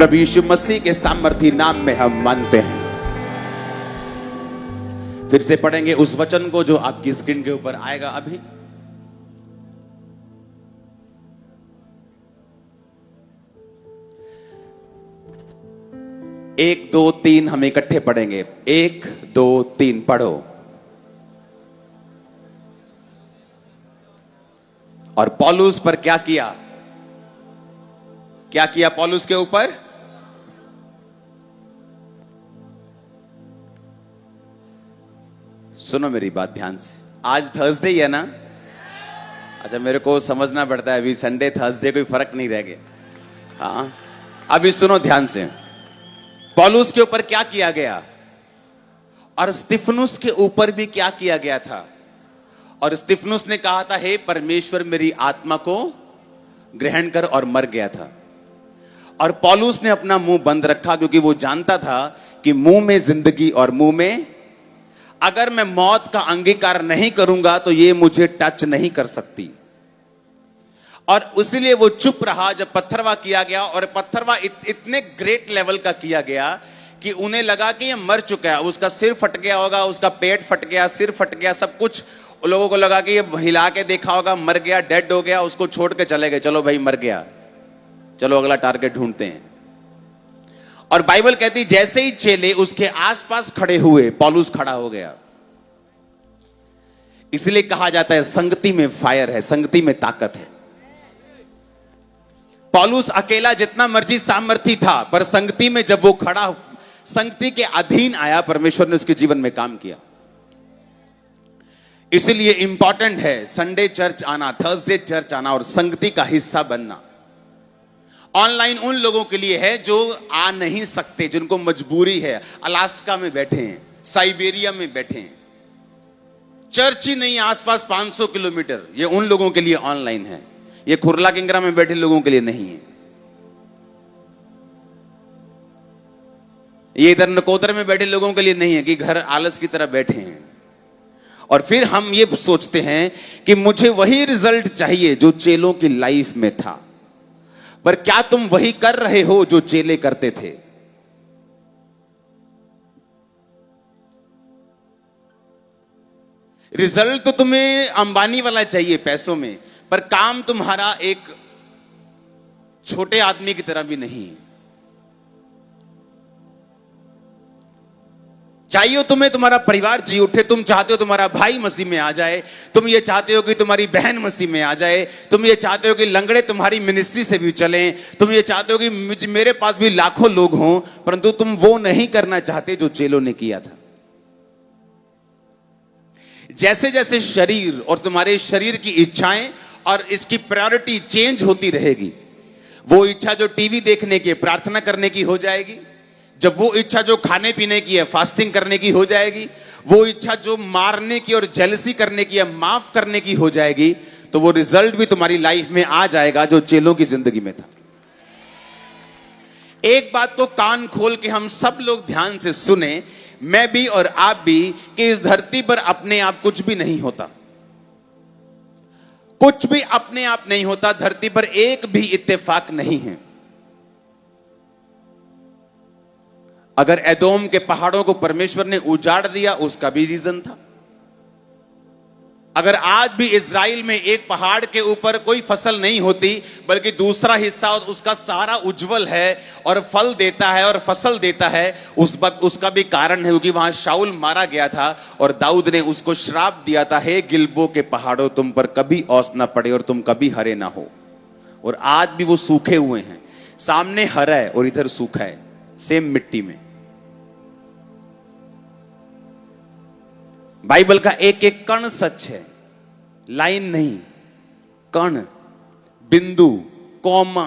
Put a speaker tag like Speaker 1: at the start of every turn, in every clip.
Speaker 1: प्रभु यीशु मसीह के सामर्थी नाम में हम मानते हैं। फिर से पढ़ेंगे उस वचन को जो आपकी स्क्रीन के ऊपर आएगा अभी। एक दो तीन हम इकट्ठे पढ़ेंगे। एक दो तीन पढ़ो। और पौलुस पर क्या किया? क्या किया पौलुस के ऊपर? सुनो मेरी बात ध्यान से। आज थर्सडे ही है ना? अच्छा, मेरे को समझना पड़ता है, अभी संडे थर्सडे कोई फर्क नहीं रह गया। हाँ, अभी सुनो ध्यान से। पौलुस के ऊपर क्या किया गया और स्तिफनुस के ऊपर भी क्या किया गया था। और स्तिफनुस ने कहा था, हे परमेश्वर मेरी आत्मा को ग्रहण कर, और मर गया था। और पौलुस ने अपना मुंह बंद रखा क्योंकि वो जानता था कि मुंह में जिंदगी और मुंह में, अगर मैं मौत का अंगीकार नहीं करूंगा तो ये मुझे टच नहीं कर सकती। और इसलिए वो चुप रहा जब पत्थरवा किया गया। और पत्थरवा इतने ग्रेट लेवल का किया गया कि उन्हें लगा कि ये मर चुका है। उसका सिर फट गया होगा, उसका पेट फट गया, सिर फट गया, सब कुछ। लोगों को लगा कि ये हिला के देखा होगा, मर गया, डेड हो गया। उसको छोड़ के चले गए, चलो भाई मर गया, चलो अगला टारगेट ढूंढते हैं। और बाइबल कहती जैसे ही चेले उसके आसपास खड़े हुए, पौलुस खड़ा हो गया। इसलिए कहा जाता है संगति में फायर है, संगति में ताकत है। पौलुस अकेला जितना मर्जी सामर्थी था, पर संगति में जब वो खड़ा, संगति के अधीन आया, परमेश्वर ने उसके जीवन में काम किया। इसलिए इंपॉर्टेंट है संडे चर्च आना, थर्सडे चर्च आना और संगति का हिस्सा बनना। ऑनलाइन उन लोगों के लिए है जो आ नहीं सकते, जिनको मजबूरी है, अलास्का में बैठे हैं, साइबेरिया में बैठे हैं, चर्च ही नहीं आसपास 500 किलोमीटर, ये उन लोगों के लिए ऑनलाइन है। ये खुरला किंगरा में बैठे लोगों के लिए नहीं है। ये इधर नकोदर में बैठे लोगों के लिए नहीं है कि घर आलस की तरह बैठे हैं। और फिर हम ये सोचते हैं कि मुझे वही रिजल्ट चाहिए जो चेलों की लाइफ में था। पर क्या तुम वही कर रहे हो जो चेले करते थे? रिजल्ट तो तुम्हें अंबानी वाला चाहिए पैसों में, पर काम तुम्हारा एक छोटे आदमी की तरह भी नहीं है। चाहिए तुम्हें तुम्हारा परिवार जी उठे, तुम चाहते हो तुम्हारा भाई मसीह में आ जाए, तुम ये चाहते हो कि तुम्हारी बहन मसीह में आ जाए, तुम ये चाहते हो कि लंगड़े तुम्हारी मिनिस्ट्री से भी चलें, तुम ये चाहते हो कि मेरे पास भी लाखों लोग हों, परंतु तुम वो नहीं करना चाहते जो चेलों ने किया था। जैसे जैसे शरीर और तुम्हारे शरीर की इच्छाएं और इसकी प्रायोरिटी चेंज होती रहेगी, वो इच्छा जो टीवी देखने की, प्रार्थना करने की हो जाएगी, जब वो इच्छा जो खाने पीने की है, फास्टिंग करने की हो जाएगी, वो इच्छा जो मारने की और जेलसी करने की है, माफ करने की हो जाएगी, तो वो रिजल्ट भी तुम्हारी लाइफ में आ जाएगा जो चेलों की जिंदगी में था। एक बात को कान खोल के हम सब लोग ध्यान से सुने, मैं भी और आप भी, कि इस धरती पर अपने आप कुछ भी नहीं होता। कुछ भी अपने आप नहीं होता। धरती पर एक भी इत्तेफाक नहीं है। अगर एदोम के पहाड़ों को परमेश्वर ने उजाड़ दिया, उसका भी रीजन था। अगर आज भी इजराइल में एक पहाड़ के ऊपर कोई फसल नहीं होती, बल्कि दूसरा हिस्सा उसका सारा उज्जवल है और फल देता है और फसल देता है, उसका भी कारण है, क्योंकि वहां शाऊल मारा गया था और दाऊद ने उसको श्राप दिया था, हे गिलबो के पहाड़ों तुम पर कभी ओस ना पड़े और तुम कभी हरे ना हो। और आज भी वो सूखे हुए हैं, सामने हरा है और इधर सूखा है, सेम मिट्टी में। बाइबल का एक एक कण सच है, लाइन नहीं, कण, बिंदु, कॉमा।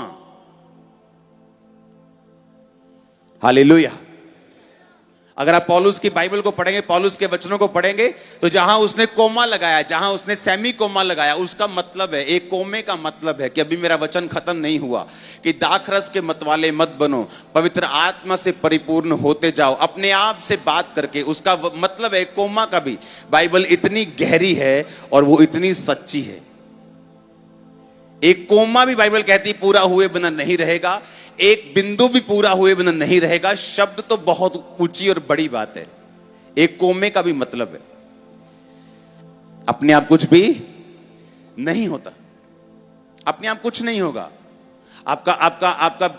Speaker 1: हालेलुया। अगर आप पौलुस की बाइबल को पढ़ेंगे, पौलुस के वचनों को पढ़ेंगे, तो जहां उसने कोमा लगाया, जहां उसने सेमी कोमा लगाया, उसका मतलब है, एक कोमे का मतलब है कि अभी मेरा वचन खत्म नहीं हुआ, कि दाखरस के मतवाले मत बनो, पवित्र आत्मा से परिपूर्ण होते जाओ, अपने आप से बात करके। उसका मतलब है कोमा का भी। बाइबल इतनी गहरी है और वो इतनी सच्ची है। एक कोमा भी बाइबल कहती है पूरा हुए बिना नहीं रहेगा, एक बिंदु भी पूरा हुए बिना नहीं रहेगा। शब्द तो बहुत ऊंची और बड़ी बात है। एक कोमे का भी मतलब है अपने आप कुछ भी नहीं होता, अपने आप कुछ नहीं होगा। आपका आपका आपका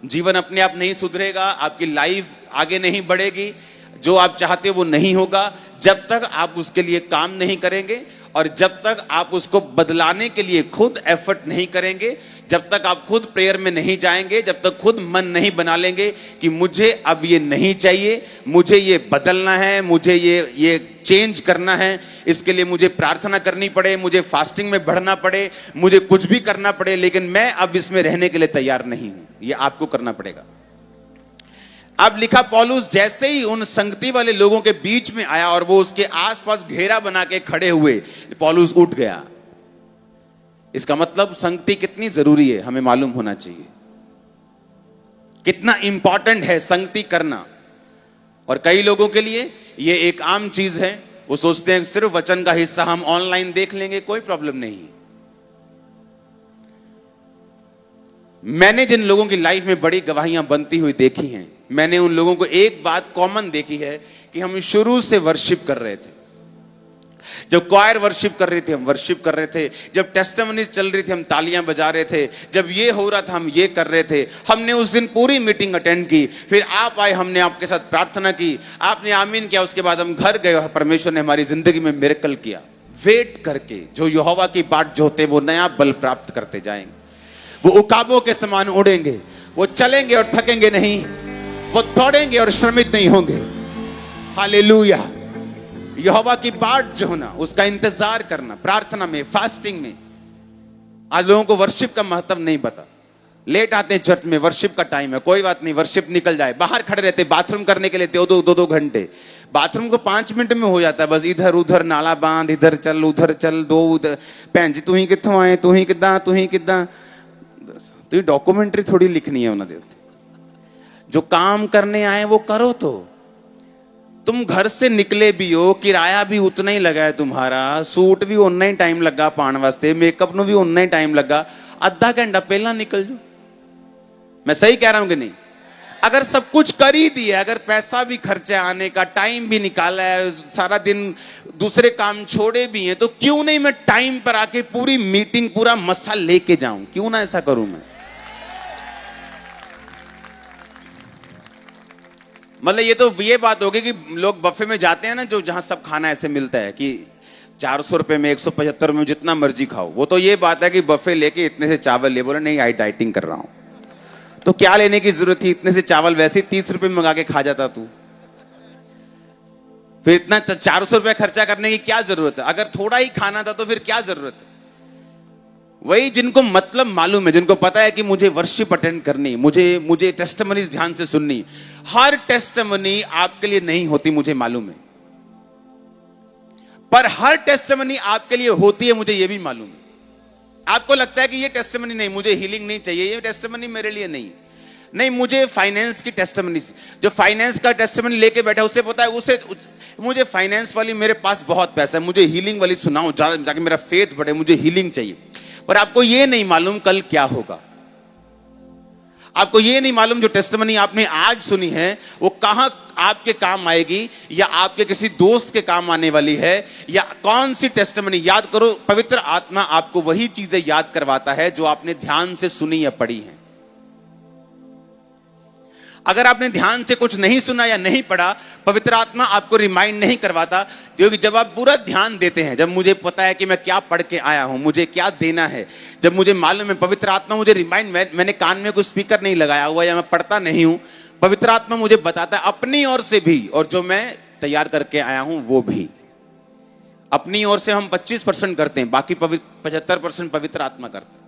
Speaker 1: जीवन अपने आप नहीं सुधरेगा, आपकी लाइफ आगे नहीं बढ़ेगी, जो आप चाहते हो वो नहीं होगा जब तक आप उसके लिए काम नहीं करेंगे, और जब तक आप उसको बदलाने के लिए खुद एफर्ट नहीं करेंगे, जब तक आप खुद प्रेयर में नहीं जाएंगे, जब तक खुद मन नहीं बना लेंगे कि मुझे अब ये नहीं चाहिए, मुझे ये बदलना है, मुझे ये चेंज करना है, इसके लिए मुझे प्रार्थना करनी पड़े, मुझे फास्टिंग में बढ़ना पड़े, मुझे कुछ भी करना पड़े, लेकिन मैं अब इसमें रहने के लिए तैयार नहीं हूं, ये आपको करना पड़ेगा। अब लिखा पौलुस जैसे ही उन संगति वाले लोगों के बीच में आया और वो उसके आसपास घेरा बना के खड़े हुए, पौलुस उठ गया। इसका मतलब संगति कितनी जरूरी है हमें मालूम होना चाहिए, कितना इंपॉर्टेंट है संगति करना। और कई लोगों के लिए ये एक आम चीज है, वो सोचते हैं सिर्फ वचन का हिस्सा हम ऑनलाइन देख लेंगे, कोई प्रॉब्लम नहीं। मैंने जिन लोगों की लाइफ में बड़ी गवाहियां बनती हुई देखी हैं, मैंने उन लोगों को एक बात कॉमन देखी है कि हम शुरू से वर्शिप कर रहे थे। जब क्वायर वर्शिप कर रहे थे हम वर्शिप कर रहे थे, जब टेस्टिमनीज चल रही थी हम तालियां बजा रहे थे, जब ये हो रहा था हम ये कर रहे थे। हमने उस दिन पूरी मीटिंग अटेंड की, फिर आप आए, हमने आपके साथ प्रार्थना की, आपने आमीन किया, उसके बाद हम घर गए और परमेश्वर ने हमारी जिंदगी में मिरेकल किया। वेट करके जो यहोवा की बाट जोते वो नया बल प्राप्त करते जाएंगे, वो उकाबों के समान उड़ेंगे, वो चलेंगे और थकेंगे नहीं, वो दौड़ेंगे और श्रमित नहीं होंगे। हालेलुया। यहोवा की बाट जो होना, उसका इंतजार करना, प्रार्थना में, फास्टिंग में। आज लोगों को वर्शिप का महत्व नहीं पता, लेट आते हैं चर्च में, वर्शिप का टाइम है, कोई बात नहीं, वर्शिप निकल जाए। बाहर खड़े रहते बाथरूम करने के लिए दो घंटे, बाथरूम को 5 मिनट में हो जाता है, बस इधर उधर नाला बांध, इधर चल उधर चल, दो उधर। भैन जी तू ही कित्थों आए, तू ही किद्दां। तो ये डॉक्यूमेंट्री थोड़ी लिखनी है उन्होंने, जो काम करने आए वो करो। तो तुम घर से निकले भी हो, किराया भी उतना ही लगा है तुम्हारा, सूट भी उतना ही टाइम लगा पाने वास्ते, मेकअप नु भी उतना ही टाइम लगा, आधा घंटा पहला निकल जाओ। मैं सही कह रहा हूं कि नहीं? अगर सब कुछ कर ही दिया, अगर पैसा भी खर्चा आने का, टाइम भी निकाला है, सारा दिन दूसरे काम छोड़े भी हैं, तो क्यों नहीं मैं टाइम पर आके पूरी मीटिंग, पूरा मसा लेके जाऊं? क्यों ना ऐसा करूं मैं? मतलब ये बात होगी कि लोग बफे में जाते हैं ना, जो जहां सब खाना ऐसे मिलता है कि 400 रुपए में, 175 में, जितना मर्जी खाओ। वो तो ये बात है कि बफे लेके इतने से चावल ले, बोले नहीं आई डाइटिंग कर रहा हूं, तो क्या लेने की जरूरत थी? इतने से चावल वैसे 30 रुपए में मंगा के खा जाता तू, फिर इतना 400 रुपए खर्चा करने की क्या जरूरत है? अगर थोड़ा ही खाना था तो फिर क्या जरूरत है? वही जिनको मतलब मालूम है, जिनको पता है कि मुझे वर्शिप अटेंड करनी, मुझे टेस्टिमनीज ध्यान से सुननी। हर टेस्टिमनी आपके लिए नहीं होती, मुझे मालूम है, पर हर टेस्टिमनी आपके लिए होती है, मुझे यह भी मालूम है। आपको लगता है कि ये टेस्टिमनी नहीं, मुझे हीलिंग नहीं चाहिए, ये टेस्टिमनी मेरे लिए नहीं, मुझे फाइनेंस की टेस्टिमनी, जो फाइनेंस का टेस्टिमनी लेके बैठा उससे पता है, उसे मुझे फाइनेंस वाली, मेरे पास बहुत पैसा है, मुझे हीलिंग वाली सुनाओ ताकि मेरा फेथ बढ़े, मुझे हीलिंग चाहिए। पर आपको ये नहीं मालूम कल क्या होगा, आपको ये नहीं मालूम जो टेस्टिमनी आपने आज सुनी है वो कहां आपके काम आएगी, या आपके किसी दोस्त के काम आने वाली है, या कौन सी टेस्टिमनी। याद करो, पवित्र आत्मा आपको वही चीजें याद करवाता है जो आपने ध्यान से सुनी या पढ़ी है। अगर आपने ध्यान से कुछ नहीं सुना या नहीं पढ़ा, पवित्र आत्मा आपको रिमाइंड नहीं करवाता, क्योंकि जब आप पूरा ध्यान देते हैं, जब मुझे पता है कि मैं क्या पढ़ के आया हूं, मुझे क्या देना है, जब मुझे मालूम है, पवित्र आत्मा मुझे रिमाइंड, मैंने कान में कोई स्पीकर नहीं लगाया हुआ या मैं पढ़ता नहीं हूं, पवित्र आत्मा मुझे बताता है अपनी ओर से भी, और जो मैं तैयार करके आया हूं वो भी। अपनी ओर से हम 25% करते हैं, बाकी 75% पवित्र आत्मा करता है।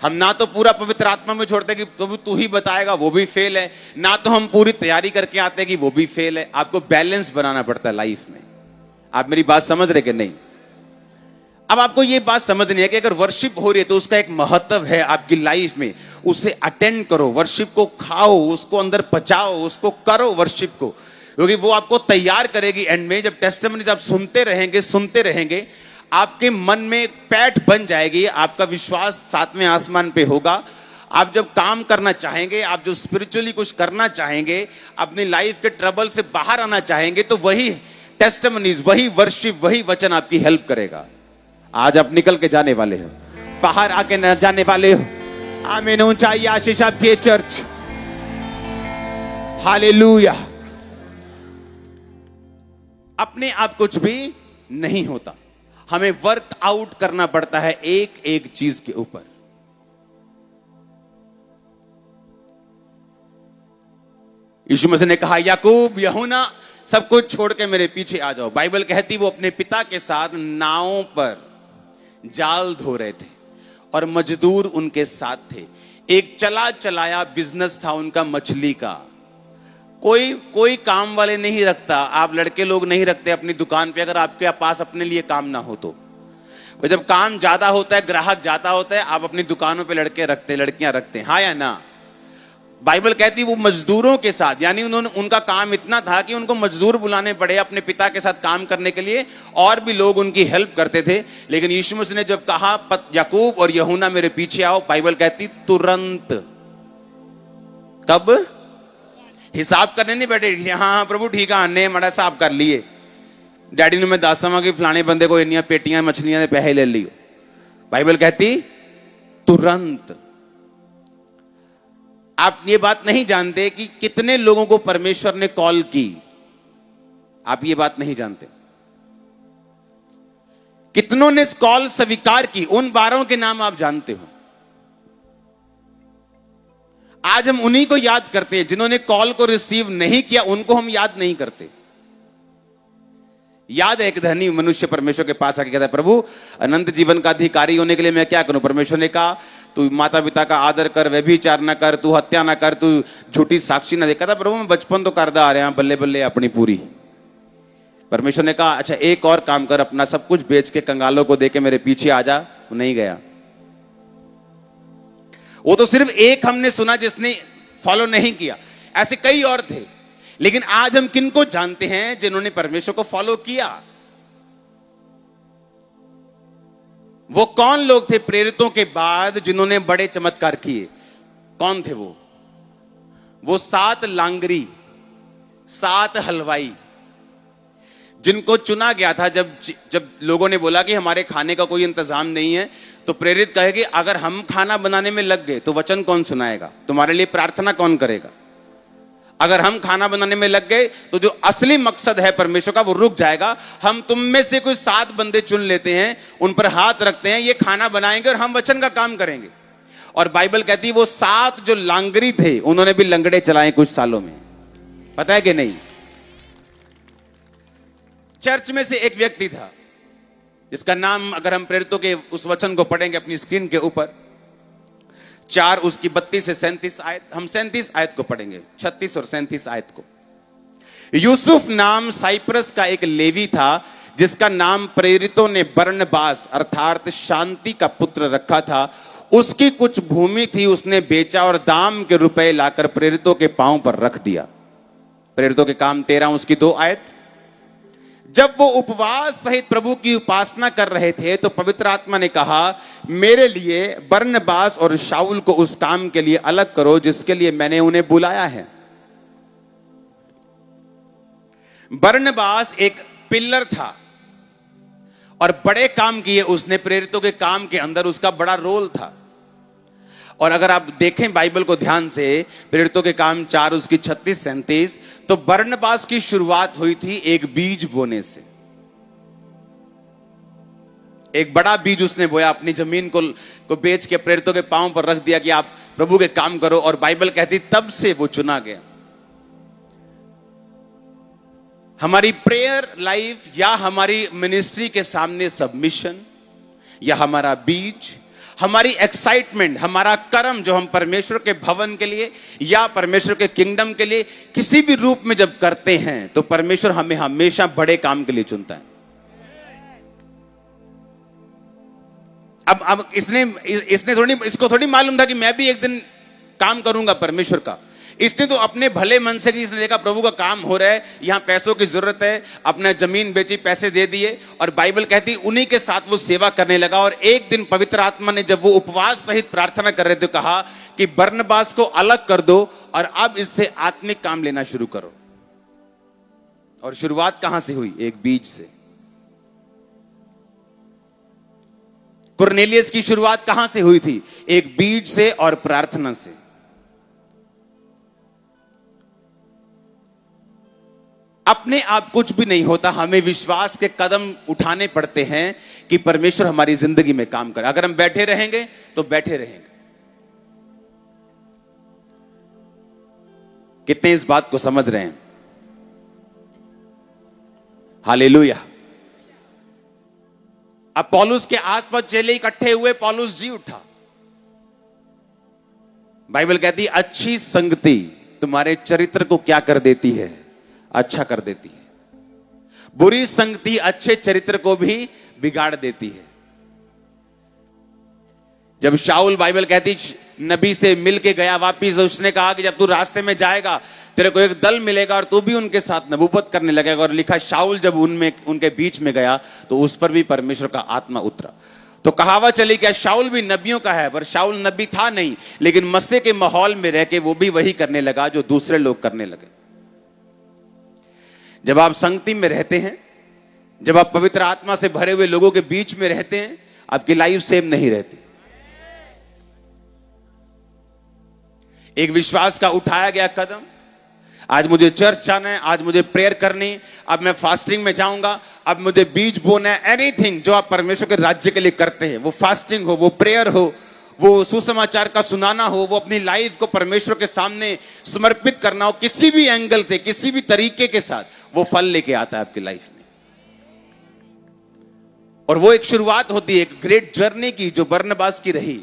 Speaker 1: हम ना तो पूरा पवित्र आत्मा में छोड़ते कि तू ही बताएगा, वो भी फेल है, ना तो हम पूरी तैयारी करके आते हैं कि वो भी फेल है। आपको बैलेंस बनाना पड़ता है लाइफ में। आप मेरी बात समझ रहे कि नहीं? अब आपको ये बात समझनी है कि अगर वर्शिप हो रही है तो उसका एक महत्व है आपकी लाइफ में, उसे अटेंड करो, वर्शिप को खाओ, उसको अंदर पचाओ, उसको करो वर्शिप को, क्योंकि वो आपको तैयार करेगी एंड में। जब टेस्टिमनीज आप सुनते रहेंगे आपके मन में पैठ बन जाएगी, आपका विश्वास सातवें आसमान पे होगा। आप जब काम करना चाहेंगे, आप जो स्पिरिचुअली कुछ करना चाहेंगे, अपनी लाइफ के ट्रबल से बाहर आना चाहेंगे, तो वही टेस्टिमनीज, वही वर्शिप, वही वचन आपकी हेल्प करेगा। आज आप निकल के जाने वाले हो, बाहर आके न जाने वाले हो। आमीन। ऊंचाई आशीष आपकी चर्च। हालेलुया। अपने आप कुछ भी नहीं होता, हमें वर्क आउट करना पड़ता है एक एक चीज के ऊपर। यीशु मसीह ने कहा, याकूब, यूहन्ना, सब कुछ छोड़ के मेरे पीछे आ जाओ। बाइबल कहती वो अपने पिता के साथ नावों पर जाल धो रहे थे और मजदूर उनके साथ थे। एक चला चलाया बिजनेस था उनका मछली का। कोई काम वाले नहीं रखता, आप लड़के लोग नहीं रखते अपनी दुकान पे, अगर आपके पास अपने लिए काम ना हो तो। जब काम ज्यादा होता है, ग्राहक ज्यादा होता है, आप अपनी दुकानों पे लड़के रखते, लड़कियां रखते हैं, हाँ या ना? बाइबल कहती वो मजदूरों के साथ, यानी उनका काम इतना था कि उनको मजदूर बुलाने पड़े अपने पिता के साथ काम करने के लिए, और भी लोग उनकी हेल्प करते थे। लेकिन यीशु मसीह ने जब कहा, याकूब और यूहन्ना मेरे पीछे आओ, बाइबल कहती तुरंत। कब? हिसाब करने नहीं बैठे, हाँ प्रभु ठीक है, ने मड़ा साहब कर लिए, डैडी ने मैं दासा कि फलाने बंदे को इन्नियां पेटियां मछलियां ने पैसे ले लियो। बाइबल कहती तुरंत। आप ये बात नहीं जानते कि कितने लोगों को परमेश्वर ने कॉल की, आप ये बात नहीं जानते। कितनों ने कॉल स्वीकार की, उन 12 के नाम आप जानते हो। आज हम उन्हीं को याद करते हैं, जिन्होंने कॉल को रिसीव नहीं किया उनको हम याद नहीं करते। याद है एक धनी मनुष्य परमेश्वर के पास आके कहता है, प्रभु अनंत जीवन का अधिकारी होने के लिए मैं क्या करूं? परमेश्वर ने कहा, तू माता पिता का आदर कर, व्यभिचार ना कर, तू हत्या ना कर, तू झूठी साक्षी ना दे। कहता प्रभु मैं बचपन तो करदा आ रहा, बल्ले बल्ले अपनी पूरी। परमेश्वर ने कहा, अच्छा एक और काम कर, अपना सब कुछ बेच के कंगालों को दे के मेरे पीछे आ जा। वो नहीं गया। वो तो सिर्फ एक हमने सुना जिसने फॉलो नहीं किया, ऐसे कई और थे। लेकिन आज हम किनको जानते हैं जिन्होंने परमेश्वर को फॉलो किया? वो कौन लोग थे प्रेरितों के बाद जिन्होंने बड़े चमत्कार किए? कौन थे वो 7 लांगरी, 7 हलवाई, जिनको चुना गया था। जब लोगों ने बोला कि हमारे खाने का कोई इंतजाम नहीं है, तो प्रेरित कहे कि अगर हम खाना बनाने में लग गए तो वचन कौन सुनाएगा? तुम्हारे लिए प्रार्थना कौन करेगा? अगर हम खाना बनाने में लग गए तो जो असली मकसद है परमेश्वर का वो रुक जाएगा। हम तुम में से कोई 7 बंदे चुन लेते हैं, उन पर हाथ रखते हैं, ये खाना बनाएंगे और हम वचन का काम करेंगे। और बाइबल कहती है वो 7 जो लांगरी थे उन्होंने भी लंगड़े चलाए कुछ सालों में, पता है कि नहीं? चर्च में से एक व्यक्ति था जिसका नाम, अगर हम प्रेरितों के उस वचन को पढ़ेंगे अपनी स्क्रीन के ऊपर, 4 उसकी 32 से 37 आयत, हम 37 आयत को पढ़ेंगे, 36 और 37 आयत को। यूसुफ नाम साइप्रस का एक लेवी था जिसका नाम प्रेरितों ने बरनबास अर्थात शांति का पुत्र रखा था। उसकी कुछ भूमि थी, उसने बेचा और दाम के रुपए लाकर प्रेरितों के पांव पर रख दिया। प्रेरितों के काम 13 उसकी 2 आयत। जब वो उपवास सहित प्रभु की उपासना कर रहे थे तो पवित्र आत्मा ने कहा, मेरे लिए बरनबास और शाऊल को उस काम के लिए अलग करो जिसके लिए मैंने उन्हें बुलाया है। बरनबास एक पिलर था और बड़े काम किए उसने, प्रेरितों के काम के अंदर उसका बड़ा रोल था। और अगर आप देखें बाइबल को ध्यान से, प्रेरितों के काम 4 उसकी 36-37, तो बरनबास की शुरुआत हुई थी एक बीज बोने से। एक बड़ा बीज उसने बोया, अपनी जमीन को बेच के प्रेरितों के पांव पर रख दिया कि आप प्रभु के काम करो। और बाइबल कहती तब से वो चुना गया। हमारी प्रेयर लाइफ या हमारी मिनिस्ट्री के सामने सबमिशन, या हमारा बीज, हमारी एक्साइटमेंट, हमारा कर्म जो हम परमेश्वर के भवन के लिए या परमेश्वर के किंगडम के लिए किसी भी रूप में जब करते हैं तो परमेश्वर हमें हमेशा बड़े काम के लिए चुनता है। अब इसको थोड़ी मालूम था कि मैं भी एक दिन काम करूंगा परमेश्वर का। इसने तो अपने भले मन से, इसने देखा प्रभु का काम हो रहा है, यहां पैसों की जरूरत है, अपना जमीन बेची, पैसे दे दिए, और बाइबल कहती उन्हीं के साथ वो सेवा करने लगा। और एक दिन पवित्र आत्मा ने, जब वो उपवास सहित प्रार्थना कर रहे थे, कहा कि बरनबास को अलग कर दो और अब इससे आत्मिक काम लेना शुरू करो। और शुरुआत कहां से हुई? एक बीज से। कुरनेलियस की शुरुआत कहां से हुई थी? एक बीज से और प्रार्थना से। अपने आप कुछ भी नहीं होता, हमें विश्वास के कदम उठाने पड़ते हैं कि परमेश्वर हमारी जिंदगी में काम करे। अगर हम बैठे रहेंगे तो बैठे रहेंगे। कितने इस बात को समझ रहे हैं? हालेलुया। अब पौलुस के आसपास चेले इकट्ठे हुए, पौलुस जी उठा। बाइबल कहती है अच्छी संगति तुम्हारे चरित्र को क्या कर देती है? अच्छा कर देती है। बुरी संगति अच्छे चरित्र को भी बिगाड़ देती है। जब शाऊल, बाइबल कहती नबी से मिल के गया वापिस, उसने कहा कि जब तू रास्ते में जाएगा तेरे को एक दल मिलेगा और तू भी उनके साथ नबूवत करने लगेगा। और लिखा शाऊल जब उनके बीच में गया तो उस पर भी परमेश्वर का आत्मा उतरा। तो कहावत चली क्या शाऊल भी नबियों का है, पर शाऊल नबी था नहीं, लेकिन मस्से के माहौल में रह के वो भी वही करने लगा जो दूसरे लोग करने लगे। जब आप संगति में रहते हैं, जब आप पवित्र आत्मा से भरे हुए लोगों के बीच में रहते हैं, आपकी लाइफ सेम नहीं रहती। एक विश्वास का उठाया गया कदम, आज मुझे चर्च जाना है, आज मुझे प्रेयर करनी, अब मैं फास्टिंग में जाऊंगा, अब मुझे बीज बोना है। एनीथिंग जो आप परमेश्वर के राज्य के लिए करते हैं, वो फास्टिंग हो, वो प्रेयर हो, वो सुसमाचार का सुनाना हो, वो अपनी लाइफ को परमेश्वर के सामने समर्पित करना हो, किसी भी एंगल से, किसी भी तरीके के साथ, वो फल लेके आता है आपकी लाइफ में। और वो एक शुरुआत होती है एक ग्रेट जर्नी की, जो बरनबास की रही,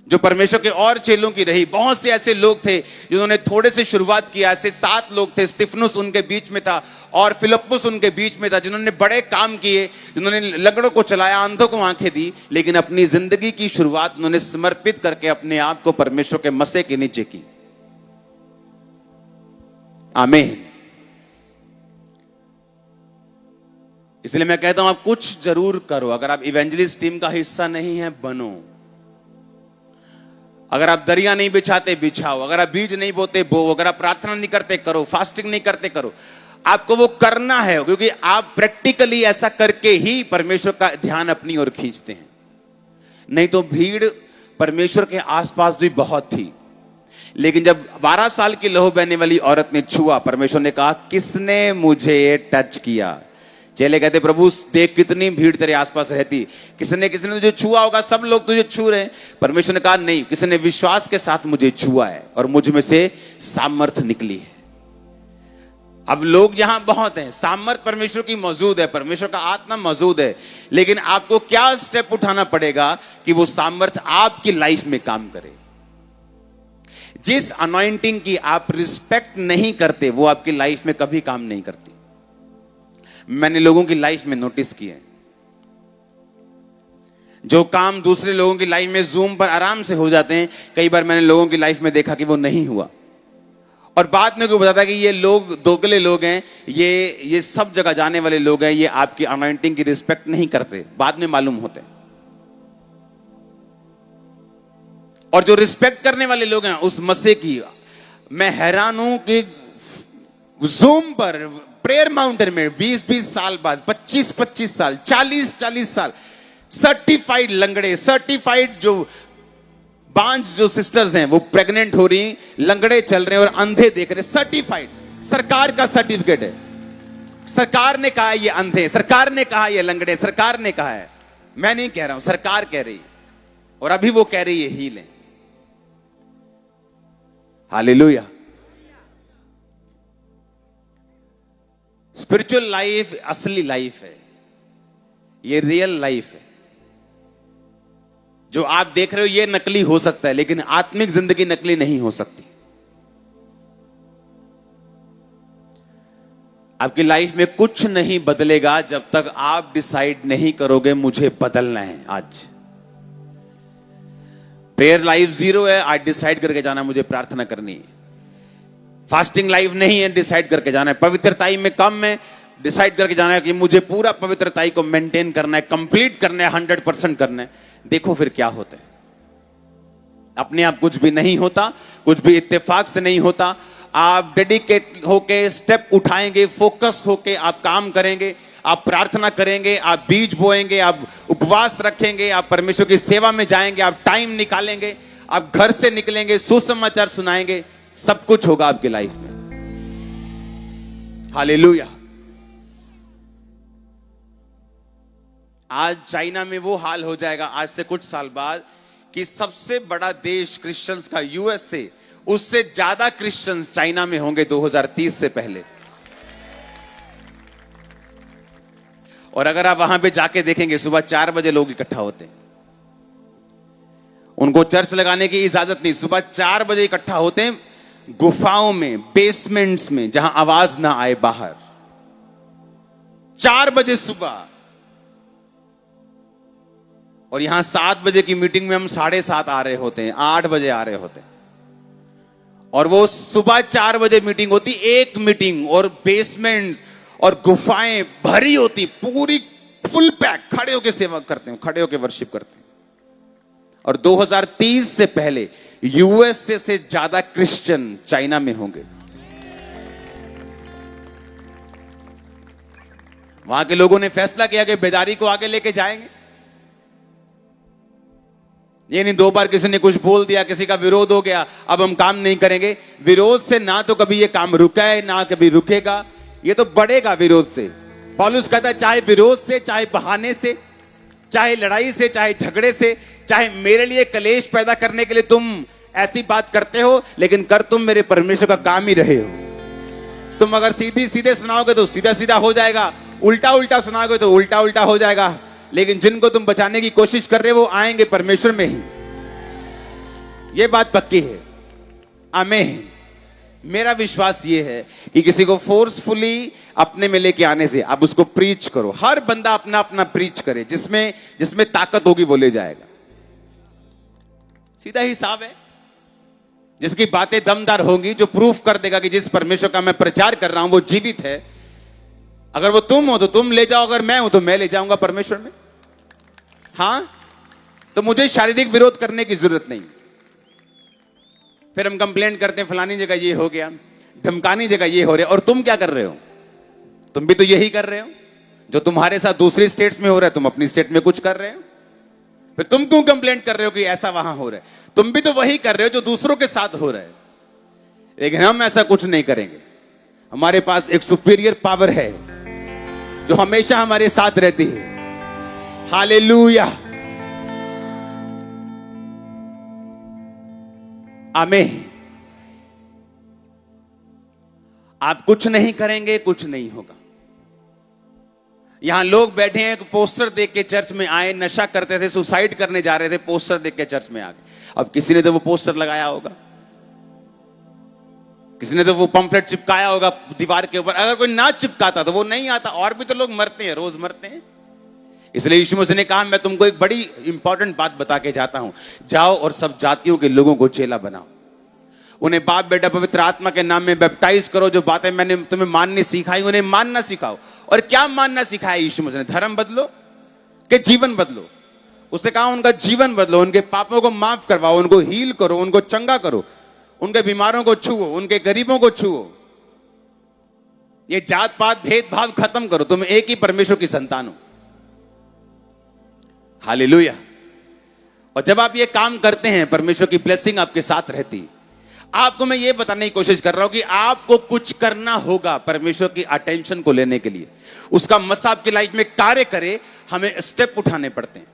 Speaker 1: जो परमेश्वर के और चेलों की रही। बहुत से ऐसे लोग थे जिन्होंने थोड़े से शुरुआत किया। ऐसे 7 लोग थे, स्तिफनुस उनके बीच में था और फिलिप्पुस उनके बीच में था, जिन्होंने बड़े काम किए, जिन्होंने लंगड़ों को चलाया, अंधों को आंखें दी, लेकिन अपनी जिंदगी की शुरुआत उन्होंने समर्पित करके अपने आप को परमेश्वर के मसे के नीचे की। आमीन। इसलिए मैं कहता हूं आप कुछ जरूर करो। अगर आप इवेंजलिस्ट टीम का हिस्सा नहीं है, बनो। अगर आप दरिया नहीं बिछाते, बिछाओ। अगर आप बीज नहीं बोते, बो। अगर आप प्रार्थना नहीं करते, करो। फास्टिंग नहीं करते, करो। आपको वो करना है, क्योंकि आप प्रैक्टिकली ऐसा करके ही परमेश्वर का ध्यान अपनी ओर खींचते हैं। नहीं तो भीड़ परमेश्वर के आसपास भी बहुत थी, लेकिन जब 12 साल की लहू बहने वाली औरत ने छुआ, परमेश्वर ने कहा किसने मुझे टच किया? चेले कहते प्रभु देख कितनी भीड़ तेरे आसपास रहती, किसने तुझे छुआ होगा, सब लोग तुझे छू रहे हैं। परमेश्वर ने कहा नहीं, किसी ने विश्वास के साथ मुझे छुआ है और मुझ में से सामर्थ निकली है। अब लोग यहां बहुत हैं, सामर्थ परमेश्वर की मौजूद है, परमेश्वर का आत्मा मौजूद है, लेकिन आपको क्या स्टेप उठाना पड़ेगा कि वो सामर्थ आपकी लाइफ में काम करे। जिस अनॉइंटिंग की आप रिस्पेक्ट नहीं करते, वो आपकी लाइफ में कभी काम नहीं करती। मैंने लोगों की लाइफ में नोटिस किया है, जो काम दूसरे लोगों की लाइफ में जूम पर आराम से हो जाते हैं, कई बार मैंने लोगों की लाइफ में देखा कि वो नहीं हुआ। और बाद में कोई बताता कि ये लोग दोगले लोग हैं, ये सब जगह जाने वाले लोग हैं, ये आपकी अनॉइंटिंग की रिस्पेक्ट नहीं करते, बाद में मालूम होते। और जो रिस्पेक्ट करने वाले लोग हैं उस मस्से की, मैं हैरान हूं कि जूम पर प्रेयर माउंटेन में 20-20 साल बाद, 25-25 साल, 40-40 साल, सर्टिफाइड लंगड़े, सर्टिफाइड जो बांझ जो सिस्टर्स हैं, वो प्रेग्नेंट हो रही, लंगड़े चल रहे हैं और अंधे देख रहे, सर्टिफाइड, सरकार का सर्टिफिकेट है। सरकार ने कहा ये अंधे, सरकार ने कहा ये लंगड़े, सरकार ने कहा है, मैं नहीं कह रहा हूं, सरकार कह रही है। और अभी वो कह रही है हील है। हालेलुया। स्पिरिचुअल लाइफ असली लाइफ है, ये रियल लाइफ है। जो आप देख रहे हो ये नकली हो सकता है, लेकिन आत्मिक जिंदगी नकली नहीं हो सकती। आपकी लाइफ में कुछ नहीं बदलेगा जब तक आप डिसाइड नहीं करोगे मुझे बदलना है। आज प्रेयर लाइफ 0 है, आज डिसाइड करके जाना मुझे प्रार्थना करनी है। फास्टिंग लाइफ नहीं है, डिसाइड करके जाना है। पवित्रताई में कम है, डिसाइड करके जाना है कि मुझे पूरा पवित्रताई को मेंटेन करना है, कंप्लीट करना है, 100% करना है। देखो फिर क्या होता है। अपने आप कुछ भी नहीं होता, कुछ भी इत्तेफाक से नहीं होता। आप डेडिकेट होके स्टेप उठाएंगे, फोकस होके आप काम करेंगे, आप प्रार्थना करेंगे, आप बीज बोएंगे, आप उपवास रखेंगे, आप परमेश्वर की सेवा में जाएंगे, आप टाइम निकालेंगे, आप घर से निकलेंगे, सुसमाचार सुनाएंगे, सब कुछ होगा आपकी लाइफ में। हालेलुया। आज चाइना में वो हाल हो जाएगा आज से कुछ साल बाद कि सबसे बड़ा देश क्रिश्चियंस का यूएसए, उससे ज्यादा क्रिश्चियंस चाइना में होंगे 2030 से पहले। और अगर आप वहां पे जाके देखेंगे, सुबह 4 बजे लोग इकट्ठा होते हैं। उनको चर्च लगाने की इजाजत नहीं, सुबह 4 बजे इकट्ठा होते हैं, गुफाओं में, बेसमेंट्स में, जहां आवाज ना आए बाहर। 4 बजे सुबह। और यहां 7 बजे की मीटिंग में हम 7:30 आ रहे होते हैं, 8 बजे आ रहे होते हैं। और वो सुबह 4 बजे मीटिंग होती, एक मीटिंग, और बेसमेंट्स और गुफाएं भरी होती, पूरी फुल पैक, खड़े होकर सेवा करते हैं, खड़े होकर वर्शिप करते हैं। और 2030 से पहले यूएसए से ज्यादा क्रिश्चियन चाइना में होंगे। वहां के लोगों ने फैसला किया कि बेदारी को आगे लेके जाएंगे। ये नहीं 2 बार किसी ने कुछ बोल दिया, किसी का विरोध हो गया, अब हम काम नहीं करेंगे। विरोध से ना तो कभी ये काम रुका है, ना कभी रुकेगा, ये तो बढ़ेगा विरोध से। पौलुस कहता है चाहे विरोध से, चाहे बहाने से, चाहे लड़ाई से, चाहे झगड़े से, चाहे मेरे लिए कलेश पैदा करने के लिए तुम ऐसी बात करते हो, लेकिन कर तुम मेरे परमेश्वर का काम ही रहे हो। तुम अगर सीधी सीधे सुनाओगे तो सीधा सीधा हो जाएगा, उल्टा उल्टा सुनाओगे तो उल्टा उल्टा हो जाएगा। लेकिन जिनको तुम बचाने की कोशिश कर रहे हो वो आएंगे परमेश्वर में ही। ये बात पक्की है। आमीन। मेरा विश्वास ये है कि किसी को फोर्सफुली अपने में लेके आने से आप उसको प्रीच करो। हर बंदा अपना अपना प्रीच करे, जिसमें ताकत होगी वो ले जाएगा। सीधा हिसाब है। जिसकी बातें दमदार होंगी, जो प्रूफ कर देगा कि जिस परमेश्वर का मैं प्रचार कर रहा हूं वो जीवित है। अगर वो तुम हो तो तुम ले जाओ, अगर मैं हूं तो मैं ले जाऊंगा परमेश्वर में। हां, तो मुझे शारीरिक विरोध करने की जरूरत नहीं। फिर हम कंप्लेंट करते हैं फलानी जगह ये हो गया, धमकानी जगह ये हो रहा है, और तुम क्या कर रहे हो? तुम भी तो यही कर रहे हो जो तुम्हारे साथ दूसरी स्टेट्स में हो रहा है, तुम अपनी स्टेट में कुछ कर रहे हो। फिर तुम क्यों कंप्लेंट कर रहे हो कि ऐसा वहां हो रहा है? तुम भी तो वही कर रहे हो जो दूसरों के साथ हो रहा है। लेकिन हम ऐसा कुछ नहीं करेंगे। हमारे पास एक सुपीरियर पावर है जो हमेशा हमारे साथ रहती है। हालेलुया। आमीन। आप कुछ नहीं करेंगे, कुछ नहीं होगा। यहां लोग बैठे हैं, पोस्टर देख के चर्च में आए, नशा करते थे, सुसाइड करने जा रहे थे, पोस्टर देख के चर्च में आ गए। अब किसी ने तो वो पोस्टर लगाया होगा, किसी ने तो वो पंफलेट चिपकाया होगा दीवार के ऊपर। अगर कोई ना चिपकाता तो वो नहीं आता। और भी तो लोग मरते हैं, रोज मरते हैं। इसलिए यीशु मसीह ने कहा मैं तुमको एक बड़ी इंपॉर्टेंट बात बता के जाता हूं, जाओ और सब जातियों के लोगों को चेला बनाओ, उन्हें बाप बेटा पवित्र आत्मा के नाम में बैप्टाइज करो। जो बातें मैंने तुम्हें माननी सिखाई उन्हें मानना सिखाओ। और क्या मानना सिखाया यीशु मसीह ने? धर्म बदलो कि जीवन बदलो। उसने कहा उनका जीवन बदलो, उनके पापों को माफ करवाओ, उनको हील करो, उनको चंगा करो, उनके बीमारों को छुओ, उनके गरीबों को छुओ। ये जात पात भेदभाव खत्म करो, तुम एक ही परमेश्वर की संतान हो। हालेलुया। और जब आप ये काम करते हैं परमेश्वर की ब्लेसिंग आपके साथ रहती। आपको मैं ये बताने की कोशिश कर रहा हूं कि आपको कुछ करना होगा परमेश्वर की अटेंशन को लेने के लिए। उसका मसा आपकी लाइफ में कार्य करे, हमें स्टेप उठाने पड़ते हैं।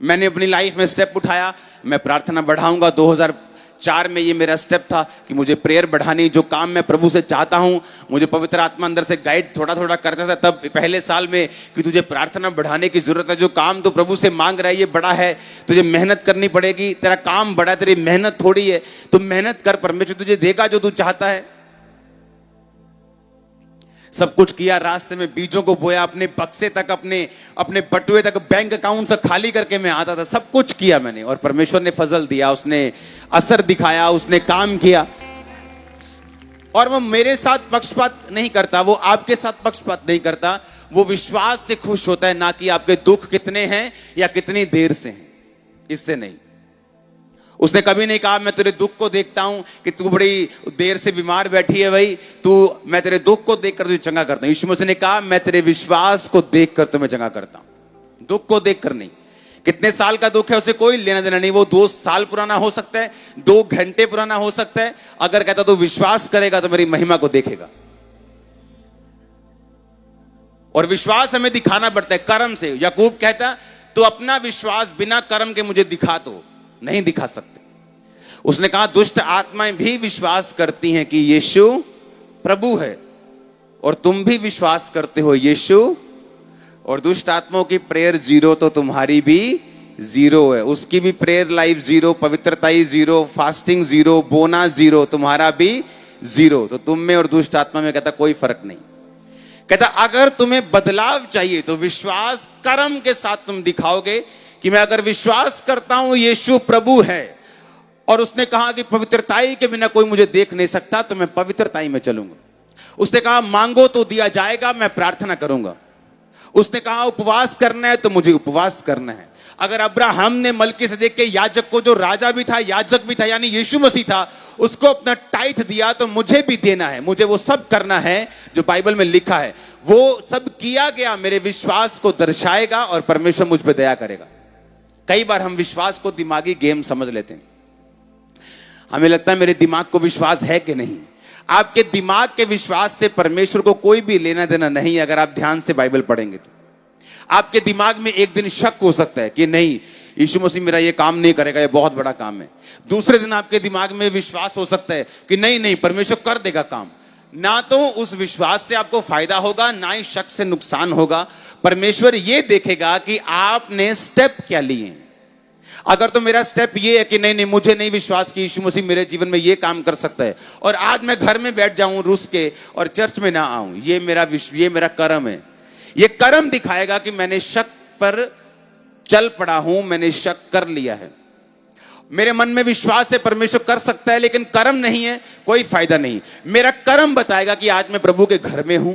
Speaker 1: मैंने अपनी लाइफ में स्टेप उठाया। मैं प्रार्थना बढ़ाऊंगा। 2004 में ये मेरा स्टेप था कि मुझे प्रेयर बढ़ानी, जो काम मैं प्रभु से चाहता हूं। मुझे पवित्र आत्मा अंदर से गाइड थोड़ा थोड़ा करता था तब पहले साल में कि तुझे प्रार्थना बढ़ाने की जरूरत है। जो काम तो प्रभु से मांग रहा है ये बड़ा है, तुझे मेहनत करनी पड़ेगी। तेरा काम बड़ा है, तेरी मेहनत थोड़ी है। तुम मेहनत कर, परमेश्वर तुझे देगा जो तू चाहता है। सब कुछ किया, रास्ते में बीजों को बोया, अपने बक्से तक, अपने अपने बटुए तक, बैंक अकाउंट से खाली करके मैं आता था। सब कुछ किया मैंने, और परमेश्वर ने फजल दिया, उसने असर दिखाया, उसने काम किया। और वो मेरे साथ पक्षपात नहीं करता, वो आपके साथ पक्षपात नहीं करता, वो विश्वास से खुश होता है, ना कि आपके दुख कितने हैं या कितनी देर से हैं, इससे नहीं। उसने कभी नहीं कहा मैं तेरे दुख को देखता हूं कि तू बड़ी देर से बीमार बैठी है भाई, तू, मैं तेरे दुख को देखकर तुझे चंगा करता हूं। यीशु मसीह ने कहा मैं तेरे विश्वास को देखकर तुम्हें चंगा करता हूं, दुख को देखकर नहीं। कितने साल का दुख है उसे कोई लेना देना नहीं, वो 2 साल पुराना हो सकता है, 2 घंटे पुराना हो सकता है। अगर कहता तू विश्वास करेगा तो मेरी महिमा को देखेगा। और विश्वास हमें दिखाना पड़ता है कर्म से। याकूब कहता तू अपना विश्वास बिना कर्म के मुझे दिखा, तो नहीं दिखा सकते। उसने कहा दुष्ट आत्माएं भी विश्वास करती हैं कि यीशु प्रभु है, और तुम भी विश्वास करते हो यीशु, और दुष्ट आत्माओं की प्रेयर 0 तो तुम्हारी भी 0 है। उसकी भी प्रेयर लाइफ 0, पवित्रता ही 0, फास्टिंग 0, बोना 0, तुम्हारा भी 0। तो तुम में और दुष्ट आत्मा में कहता कोई फर्क नहीं। कहता अगर तुम्हें बदलाव चाहिए तो विश्वास कर्म के साथ तुम दिखाओगे कि मैं अगर विश्वास करता हूं यीशु प्रभु है, और उसने कहा कि पवित्रताई के बिना कोई मुझे देख नहीं सकता, तो मैं पवित्रताई में चलूंगा। उसने कहा मांगो तो दिया जाएगा, मैं प्रार्थना करूंगा। उसने कहा उपवास करना है तो मुझे उपवास करना है। अगर अब्राहम ने मलकीसेदेक के याजक को, जो राजा भी था याजक भी था, यानी यीशु मसीह था, उसको अपना टाइथ दिया, तो मुझे भी देना है, मुझे वो सब करना है जो बाइबल में लिखा है। वो सब किया गया मेरे विश्वास को दर्शाएगा और परमेश्वर मुझ पर दया करेगा। कई बार हम विश्वास को दिमागी गेम समझ लेते हैं। हमें लगता है मेरे दिमाग को विश्वास है कि नहीं। आपके दिमाग के विश्वास से परमेश्वर को कोई भी लेना देना नहीं। अगर आप ध्यान से बाइबल पढ़ेंगे तो आपके दिमाग में एक दिन शक हो सकता है कि नहीं यीशु मसीह मेरा ये काम नहीं करेगा, ये बहुत बड़ा काम है। दूसरे दिन आपके दिमाग में विश्वास हो सकता है कि नहीं नहीं परमेश्वर कर देगा काम। ना तो उस विश्वास से आपको फायदा होगा, ना ही शक से नुकसान होगा। परमेश्वर ये देखेगा कि आपने स्टेप क्या लिए हैं। अगर तो मेरा स्टेप ये है कि नहीं नहीं मुझे नहीं विश्वास कि यीशु मसीह मेरे जीवन में ये काम कर सकता है, और आज मैं घर में बैठ जाऊं रूस के और चर्च में ना आऊं, ये मेरा कर्म है। ये कर्म दिखाएगा कि मैंने शक पर चल पड़ा हूं, मैंने शक कर लिया है। मेरे मन में विश्वास है परमेश्वर कर सकता है, लेकिन कर्म नहीं है, कोई फायदा नहीं। मेरा कर्म बताएगा कि आज मैं प्रभु के घर में हूं,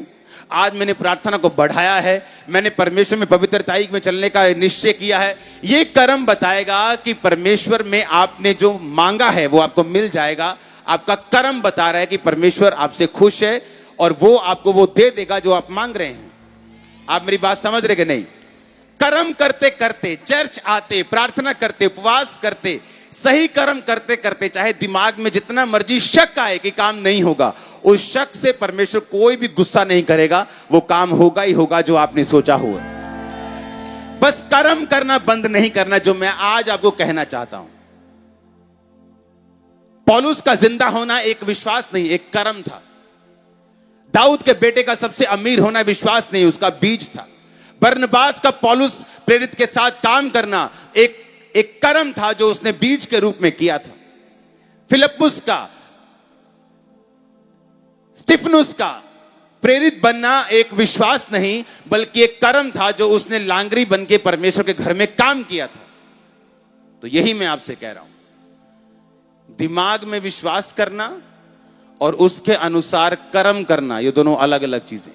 Speaker 1: आज मैंने प्रार्थना को बढ़ाया है, मैंने परमेश्वर में पवित्रताई में चलने का निश्चय किया है। ये कर्म बताएगा कि परमेश्वर में आपने जो मांगा है वो आपको मिल जाएगा। आपका कर्म बता रहा है कि परमेश्वर आपसे खुश है और वो आपको वो दे देगा जो आप मांग रहे हैं। आप मेरी बात समझ रहे कि नहीं? कर्म करते करते, चर्च आते, प्रार्थना करते, उपवास करते, सही कर्म करते करते, चाहे दिमाग में जितना मर्जी शक आए कि काम नहीं होगा, उस शक से परमेश्वर कोई भी गुस्सा नहीं करेगा। वो काम होगा ही होगा जो आपने सोचा हुआ। बस कर्म करना बंद नहीं करना, जो मैं आज आपको कहना चाहता हूं। पौलुस का जिंदा होना एक विश्वास नहीं, एक कर्म था। दाऊद के बेटे का सबसे अमीर होना विश्वास नहीं, उसका बीज था। बरनबास का पौलुस प्रेरित के साथ काम करना एक कर्म था जो उसने बीज के रूप में किया था। फिलिप्पुस का, स्तिफनुस का प्रेरित बनना एक विश्वास नहीं बल्कि एक कर्म था जो उसने लांगरी बन के परमेश्वर के घर में काम किया था। तो यही मैं आपसे कह रहा हूं, दिमाग में विश्वास करना और उसके अनुसार कर्म करना, ये दोनों अलग अलग चीजें।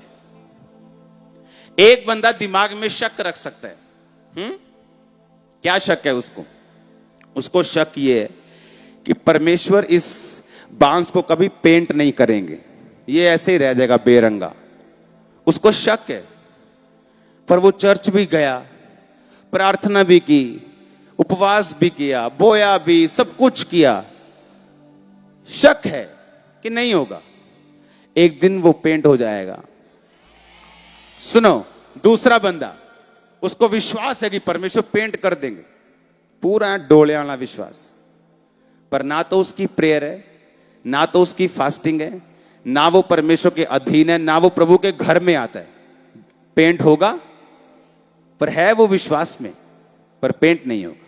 Speaker 1: एक बंदा दिमाग में शक रख सकता है। क्या शक है उसको शक ये है कि परमेश्वर इस बांस को कभी पेंट नहीं करेंगे, ये ऐसे ही रह जाएगा बेरंगा। उसको शक है, पर वो चर्च भी गया, प्रार्थना भी की, उपवास भी किया, बोया भी, सब कुछ किया। शक है कि नहीं होगा, एक दिन वो पेंट हो जाएगा। सुनो, दूसरा बंदा, उसको विश्वास है कि परमेश्वर पेंट कर देंगे, पूरा डोले वाला विश्वास, पर ना तो उसकी प्रेयर है, ना तो उसकी फास्टिंग है, ना वो परमेश्वर के अधीन है, ना वो प्रभु के घर में आता है। पेंट होगा पर है वो विश्वास में, पर पेंट नहीं होगा।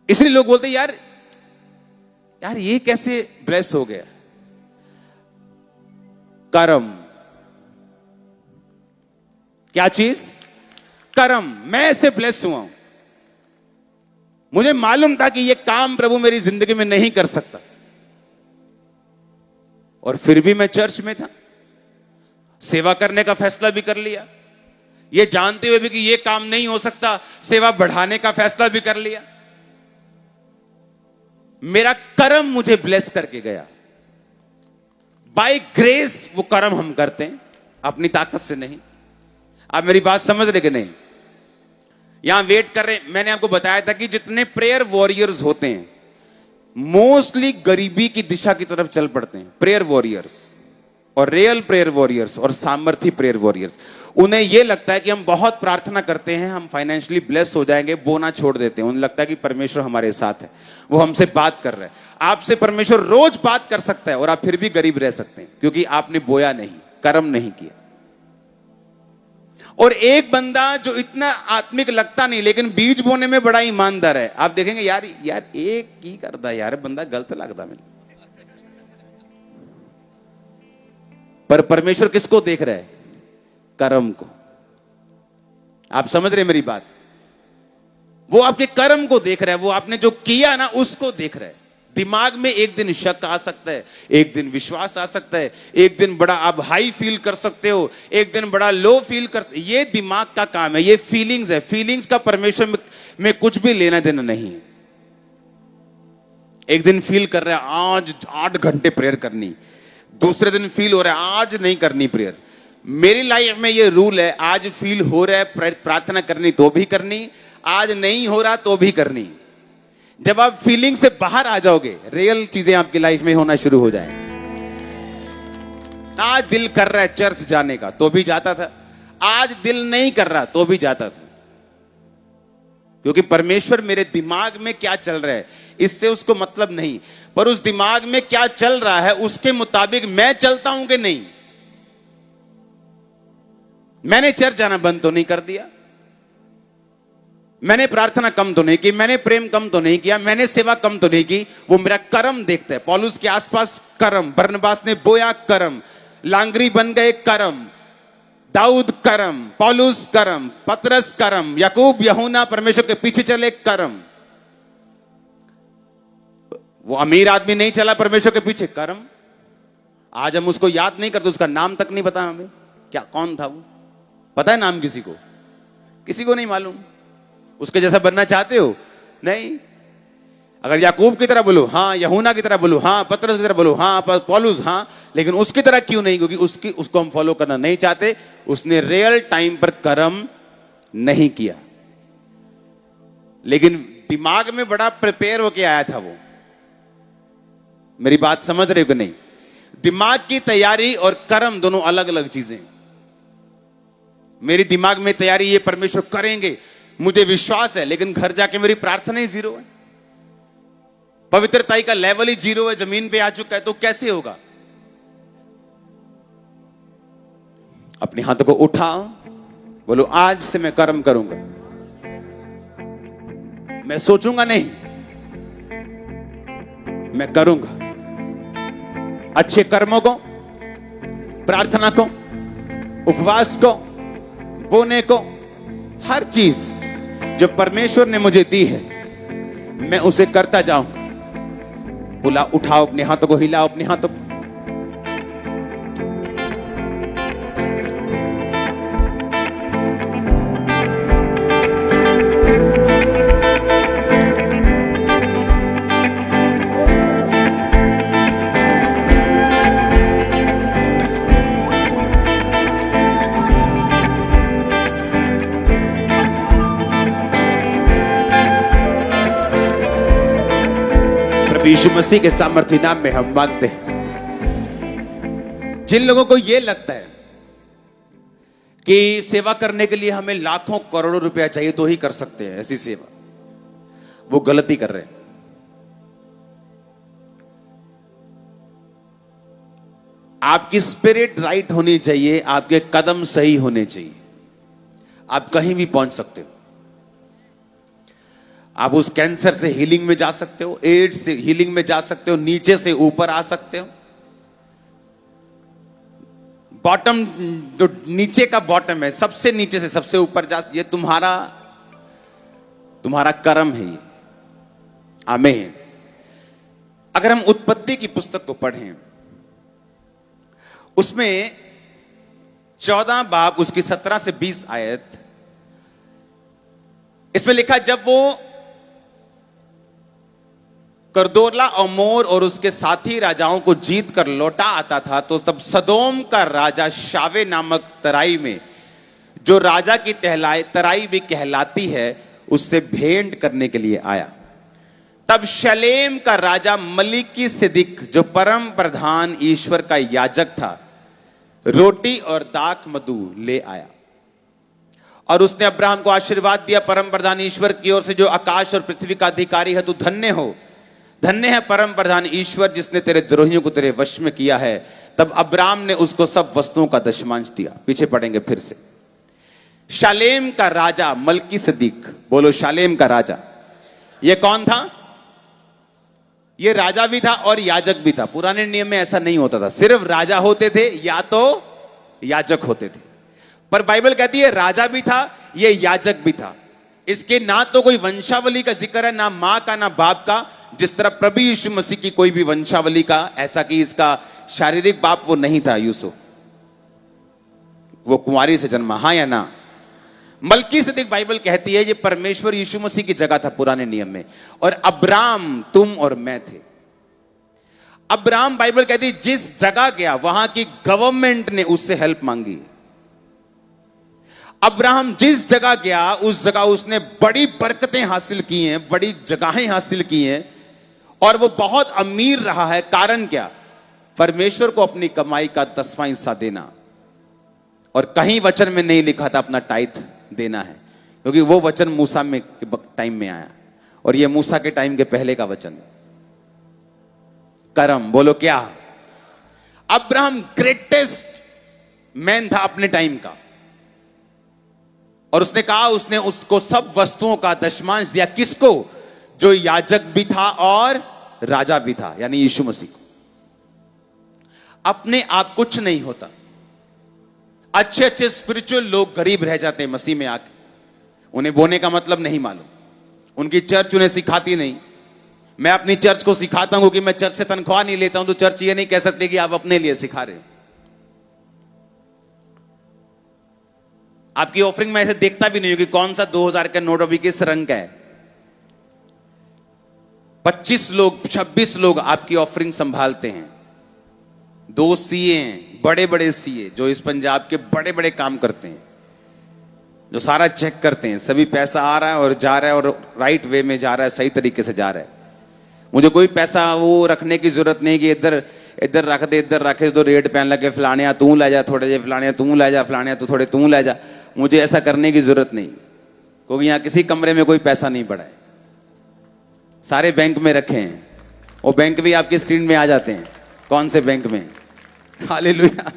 Speaker 1: इसलिए लोग बोलते यार ये कैसे ब्लेस हो गया। कर्म। क्या चीज? कर्म। मैं ऐसे ब्लेस हुआ हूं, मुझे मालूम था कि यह काम प्रभु मेरी जिंदगी में नहीं कर सकता, और फिर भी मैं चर्च में था, सेवा करने का फैसला भी कर लिया, ये जानते हुए भी कि यह काम नहीं हो सकता, सेवा बढ़ाने का फैसला भी कर लिया। मेरा कर्म मुझे ब्लेस करके गया। बाय ग्रेस वो कर्म हम करते हैं, अपनी ताकत से नहीं। आप मेरी बात समझ रहे कि नहीं? यहां वेट कर रहे, मैंने आपको बताया था कि जितने प्रेयर वॉरियर्स होते हैं मोस्टली गरीबी की दिशा की तरफ चल पड़ते हैं। प्रेयर वॉरियर्स और रियल प्रेयर वॉरियर्स और सामर्थी प्रेयर वॉरियर्स, उन्हें यह लगता है कि हम बहुत प्रार्थना करते हैं, हम फाइनेंशियली ब्लेस हो जाएंगे, बोना छोड़ देते हैं। उन्हें लगता है कि परमेश्वर हमारे साथ है, वो हमसे बात कर रहा है। आपसे परमेश्वर रोज बात कर सकता है और आप फिर भी गरीब रह सकते हैं, क्योंकि आपने बोया नहीं, कर्म नहीं किया। और एक बंदा जो इतना आत्मिक लगता नहीं लेकिन बीज बोने में बड़ा ईमानदार है, आप देखेंगे यार एक ही करता यार, बंदा गलत लगता मैंने। पर परमेश्वर किसको देख रहा है? कर्म को। आप समझ रहे मेरी बात? वो आपके कर्म को देख रहा है, वो आपने जो किया ना उसको देख रहा है। दिमाग में एक दिन शक आ सकता है, एक दिन विश्वास आ सकता है, एक दिन बड़ा आप हाई फील कर सकते हो, एक दिन बड़ा लो फील कर, ये दिमाग का काम है, ये फीलिंग्स है। फीलिंग्स का परमेश्वर में कुछ भी लेना देना नहीं है। एक दिन फील कर रहा है आज 8 घंटे प्रेयर करनी, दूसरे दिन फील हो रहा है आज नहीं करनी प्रेयर। मेरी लाइफ में ये रूल है, आज फील हो रहा है प्रार्थना करनी तो भी करनी, आज नहीं हो रहा तो भी करनी। जब आप फीलिंग से बाहर आ जाओगे, रियल चीजें आपकी लाइफ में होना शुरू हो जाए। आज दिल कर रहा है चर्च जाने का तो भी जाता था, आज दिल नहीं कर रहा तो भी जाता था, क्योंकि परमेश्वर मेरे दिमाग में क्या चल रहा है इससे उसको मतलब नहीं, पर उस दिमाग में क्या चल रहा है उसके मुताबिक मैं चलता हूं कि नहीं। मैंने चर्च जाना बंद तो नहीं कर दिया, मैंने प्रार्थना कम तो नहीं की, मैंने प्रेम कम तो नहीं किया, मैंने सेवा कम तो नहीं की। वो मेरा कर्म देखता है। पौलुस के आसपास कर्म, बरनबास ने बोया कर्म, लांगरी बन गए कर्म, दाऊद कर्म, पौलुस कर्म, पतरस कर्म, याकूब यूहन्ना परमेश्वर के पीछे चले कर्म। वो अमीर आदमी नहीं चला परमेश्वर के पीछे, कर्म। आज हम उसको याद नहीं करते, उसका नाम तक नहीं पता हमें, क्या कौन था वो। पता है नाम किसी को? किसी को नहीं मालूम। उसके जैसा बनना चाहते हो? नहीं। अगर याकूब की तरह बोलो हाँ, यूहन्ना की तरह बोलो हाँ, पतरस की तरह बोलो हाँ, पौलुस हाँ, लेकिन उसकी तरह क्यों नहीं? क्योंकि उसको हम फॉलो करना नहीं चाहते। उसने रियल टाइम पर कर्म नहीं किया, लेकिन दिमाग में बड़ा प्रिपेयर होके आया था वो। मेरी बात समझ रहे हो कि नहीं? दिमाग की तैयारी और कर्म दोनों अलग अलग चीजें। मेरी दिमाग में तैयारी ये परमेश्वर करेंगे, मुझे विश्वास है, लेकिन घर जाके मेरी प्रार्थना ही जीरो है, पवित्रता का लेवल ही जीरो है, जमीन पे आ चुका है, तो कैसे होगा? अपने हाथों को उठाओ, बोलो आज से मैं कर्म करूंगा, मैं सोचूंगा नहीं, मैं करूंगा। अच्छे कर्मों को, प्रार्थना को, उपवास को, बोने को, हर चीज जो परमेश्वर ने मुझे दी है मैं उसे करता जाऊंगा। बोला उठाओ अपने हाथों को, हिलाओ अपने हाथों को। यीशु मसीह के सामर्थ्य नाम में हम मांगते हैं। जिन लोगों को यह लगता है कि सेवा करने के लिए हमें लाखों करोड़ों रुपया चाहिए तो ही कर सकते हैं ऐसी सेवा, वो गलती कर रहे हैं। आपकी स्पिरिट राइट होनी चाहिए, आपके कदम सही होने चाहिए, आप कहीं भी पहुंच सकते हो। आप उस कैंसर से हीलिंग में जा सकते हो, एड्स से हीलिंग में जा सकते हो, नीचे से ऊपर आ सकते हो। बॉटम, जो नीचे का बॉटम है, सबसे नीचे से सबसे ऊपर जा, ये तुम्हारा कर्म है ये। आमीन। अगर हम उत्पत्ति की पुस्तक को पढ़ें, उसमें 14 बाब उसकी 17 से 20 आयत, इसमें लिखा, जब वो करदोला ओमोर और उसके साथी राजाओं को जीत कर लौटा आता था, तो तब सदोम का राजा शावे नामक तराई में, जो राजा की तराई भी कहलाती है, उससे भेंट करने के लिए आया। तब शलेम का राजा मलिकी सिदिक, जो परम प्रधान ईश्वर का याजक था, रोटी और दाख मधु ले आया और उसने अब्राहम को आशीर्वाद दिया, परम प्रधान ईश्वर की ओर से, जो आकाश और पृथ्वी का अधिकारी है, तू धन्य हो, धन्य है परम प्रधान ईश्वर, जिसने तेरे द्रोहियों को तेरे वश में किया है। तब अब्राहम ने उसको सब वस्तुओं का दशमांश दिया। पीछे पढ़ेंगे फिर से। शालेम का राजा मलकी सदीक, बोलो शालेम का राजा। यह कौन था? यह राजा भी था और याजक भी था। पुराने नियम में ऐसा नहीं होता था, सिर्फ राजा होते थे या तो याजक होते थे। पर बाइबल कहती है राजा भी था, यह याजक भी था। इसके ना तो कोई वंशावली का जिक्र है, ना मां का ना बाप का, जिस तरह प्रभु यीशु मसीह की कोई भी वंशावली का, ऐसा कि इसका शारीरिक बाप वो नहीं था यूसुफ, वो कुंवारी से जन्मा, हां या ना? मलकी सदीक बाइबल कहती है ये परमेश्वर यीशु मसीह की जगह था पुराने नियम में, और अब्राम तुम और मैं थे। अब्राम बाइबल कहती है जिस जगह गया वहां की गवर्नमेंट ने उससे हेल्प मांगी। अब्राहम जिस जगह गया उस जगह उसने बड़ी बरकतें हासिल की हैं, बड़ी जगहें हासिल की हैं, और वो बहुत अमीर रहा है। कारण क्या? परमेश्वर को अपनी कमाई का 10वां हिस्सा देना। और कहीं वचन में नहीं लिखा था अपना टाइथ देना है, क्योंकि वो वचन मूसा में टाइम में आया, और ये मूसा के टाइम के पहले का वचन। कर्म, बोलो क्या? अब्राहम ग्रेटेस्ट मैन था अपने टाइम का, और उसने कहा, उसने उसको सब वस्तुओं का दशमांश दिया। किसको? जो याजक भी था और राजा भी था, यानी यीशु मसीह को। अपने आप कुछ नहीं होता। अच्छे अच्छे स्पिरिचुअल लोग गरीब रह जाते हैं मसीह में आके, उन्हें बोने का मतलब नहीं मालूम, उनकी चर्च उन्हें सिखाती नहीं। मैं अपनी चर्च को सिखाता हूं कि मैं चर्च से तनख्वाह नहीं लेता हूं, तो चर्च ये नहीं कह सकते कि आप अपने लिए सिखा रहे हो। आपकी ऑफरिंग में ऐसे देखता भी नहीं हूं कि कौन सा 2000 का नोट अभी किस रंग का है। 25 लोग 26 लोग आपकी ऑफरिंग संभालते हैं। 2 सीए हैं, बड़े बड़े सीए, जो इस पंजाब के बड़े बड़े काम करते हैं, जो सारा चेक करते हैं, सभी पैसा आ रहा है और जा रहा है और राइट वे में जा रहा है, सही तरीके से जा रहा है। मुझे कोई पैसा वो रखने की जरूरत नहीं कि इधर इधर रख दे, इधर रखे तो रेट पहन लगे, फलाने तू ले जा थोड़े जे, फलाने तू ले जा, फलाने तो थोड़े तू ले जा। मुझे ऐसा करने की जरूरत नहीं, क्योंकि यहां किसी कमरे में कोई पैसा नहीं पड़ा है, सारे बैंक में रखे हैं। वो बैंक भी आपकी स्क्रीन में आ जाते हैं, कौन से बैंक में। हालेलुया।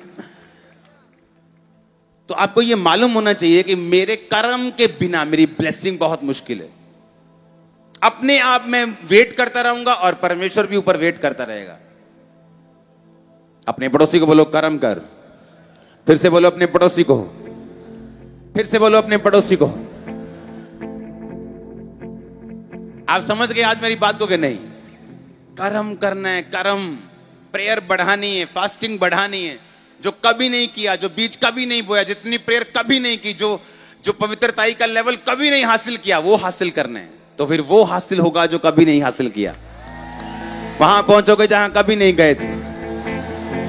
Speaker 1: तो आपको यह मालूम होना चाहिए कि मेरे कर्म के बिना मेरी ब्लेसिंग बहुत मुश्किल है। अपने आप में वेट करता रहूंगा और परमेश्वर भी ऊपर वेट करता रहेगा। अपने पड़ोसी को बोलो कर्म कर। फिर से बोलो अपने पड़ोसी को, फिर से बोलो अपने पड़ोसी को। आप समझ गए आज मेरी बात को कि नहीं? कर्म करना है, कर्म, प्रेयर बढ़ानी है, फास्टिंग बढ़ानी है। जो कभी नहीं किया, जो बीज कभी नहीं बोया, जितनी प्रेयर कभी नहीं की, जो पवित्रताई का लेवल कभी नहीं हासिल किया, वो हासिल करना है। तो फिर वो हासिल होगा जो कभी नहीं हासिल किया। वहां पहुंचोगे जहां कभी नहीं गए थे।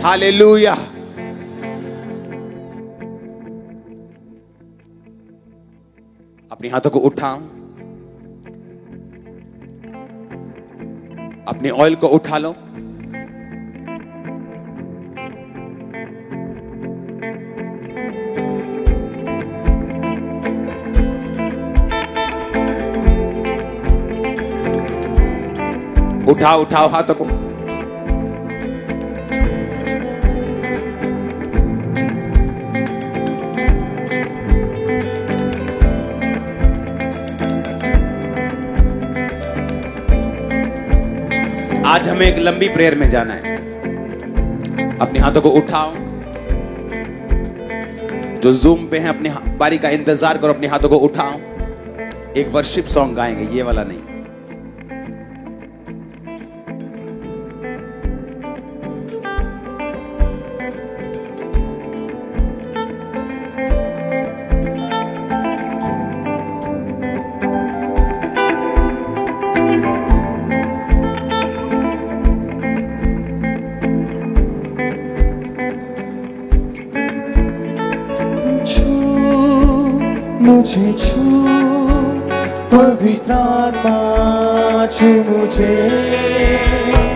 Speaker 1: हालेलुया। अपने हाथों को उठाओ, अपने ऑयल को उठा लो। उठाओ उठाओ हाथों को। आज हमें एक लंबी प्रेयर में जाना है। अपने हाथों को उठाओ जो जूम पे हैं अपनी बारी का इंतजार करो, अपने हाथों को उठाओ, एक वर्शिप सॉन्ग गाएंगे, ये वाला नहीं।
Speaker 2: मुझे छू पवित्र आत्मा, छू मुझे।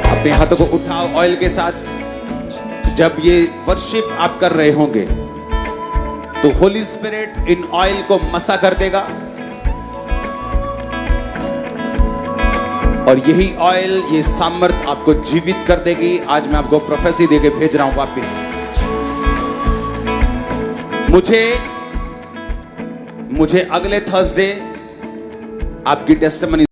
Speaker 1: अपने हाथों को उठाओ ऑयल के साथ। जब ये वर्शिप आप कर रहे होंगे तो होली स्पिरिट इन ऑयल को मसा कर देगा और यही ऑयल, ये सामर्थ आपको जीवित कर देगी। आज मैं आपको प्रोफेसी देके भेज रहा हूं वापिस। मुझे अगले थर्सडे आपकी टेस्टिमनी